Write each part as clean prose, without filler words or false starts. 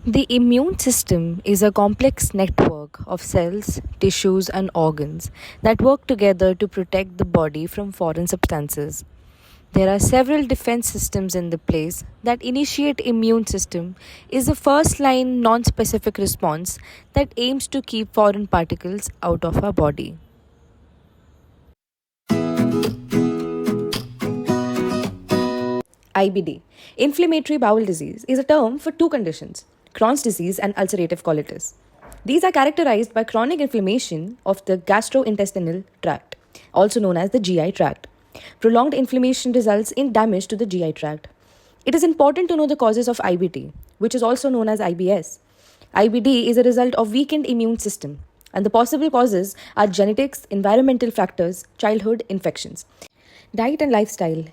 The immune system is a complex network of cells, tissues, and organs that work together to protect the body from foreign substances. There are several defense systems in the place. That initiate immune system is a first line non-specific response that aims to keep foreign particles out of our body. IBD, inflammatory bowel disease, is a term for two conditions: Crohn's disease and ulcerative colitis. These are characterized by chronic inflammation of the gastrointestinal tract, also known as the GI tract. Prolonged inflammation results in damage to the GI tract. It is important to know the causes of IBD, which is also known as IBS. IBD is a result of weakened immune system, and the possible causes are genetics, environmental factors, childhood infections. Diet and lifestyle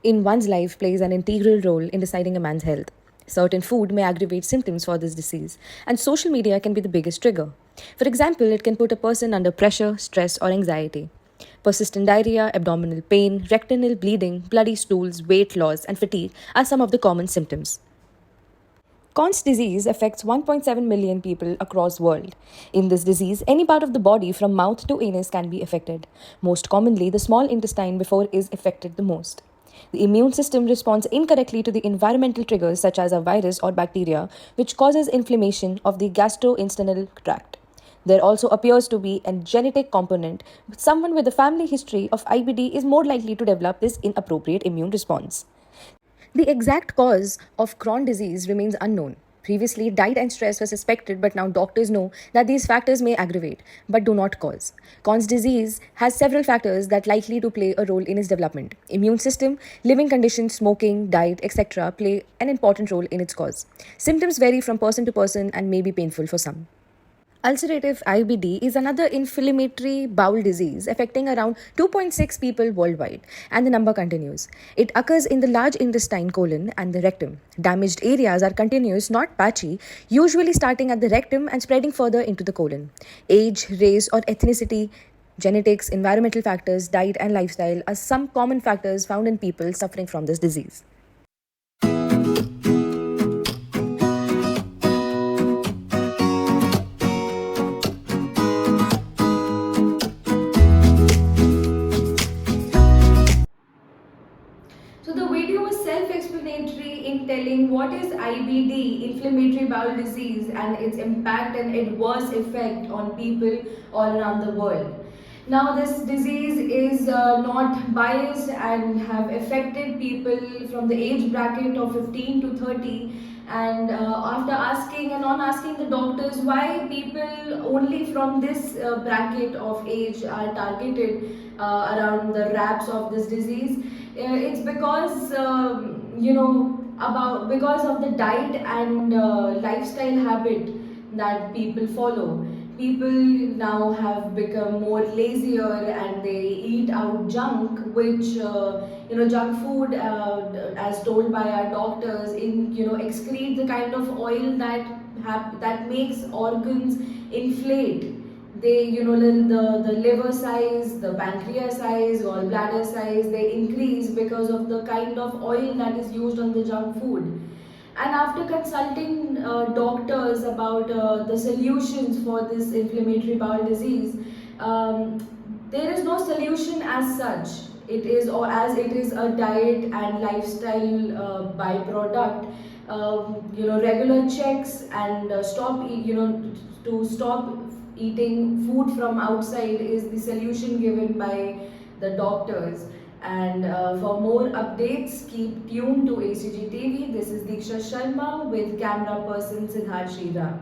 in one's life plays an integral role in deciding a man's health. Certain food may aggravate symptoms for this disease, and social media can be the biggest trigger. For example, it can put a person under pressure, stress, or anxiety. Persistent diarrhea, abdominal pain, rectal bleeding, bloody stools, weight loss, and fatigue are some of the common symptoms. Crohn's disease affects 1.7 million people across the world. In this disease, any part of the body from mouth to anus can be affected. Most commonly, the small intestine before is affected the most. The immune system responds incorrectly to the environmental triggers such as a virus or bacteria, which causes inflammation of the gastrointestinal tract. There also appears to be a genetic component. Someone with a family history of IBD is more likely to develop this inappropriate immune response. The exact cause of Crohn's disease remains unknown. Previously, diet and stress were suspected, but now doctors know that these factors may aggravate, but do not cause. Crohn's disease has several factors that likely to play a role in its development. Immune system, living conditions, smoking, diet, etc. play an important role in its cause. Symptoms vary from person to person and may be painful for some. Ulcerative IBD is another inflammatory bowel disease affecting around 2.6 people worldwide, and the number continues. It occurs in the large intestine, colon, and the rectum. Damaged areas are continuous, not patchy, usually starting at the rectum and spreading further into the colon. Age, race, or ethnicity, genetics, environmental factors, diet, and lifestyle are some common factors found in people suffering from this disease. So the video was self-explanatory in telling what is IBD, inflammatory bowel disease, and its impact and adverse effect on people all around the world. Now this disease is not biased and have affected people from the age bracket of 15 to 30, and after asking and on asking the doctors why people only from this bracket of age are targeted around the wraps of this disease, it's because about because of the diet and lifestyle habit that people follow. People now have become more lazier and they eat out junk, which junk food, as told by our doctors, in excrete the kind of oil that makes organs inflate. They, the liver size, the pancreas size, gallbladder size, they increase because of the kind of oil that is used on the junk food. And after consulting doctors about the solutions for this inflammatory bowel disease, there is no solution as such. It is, or as it is a diet and lifestyle byproduct. Regular checks and to stop eating food from outside is the solution given by the doctors. And for more updates, keep tuned to ACG TV. This is Diksha Sharma with camera person Siddharth Sriram.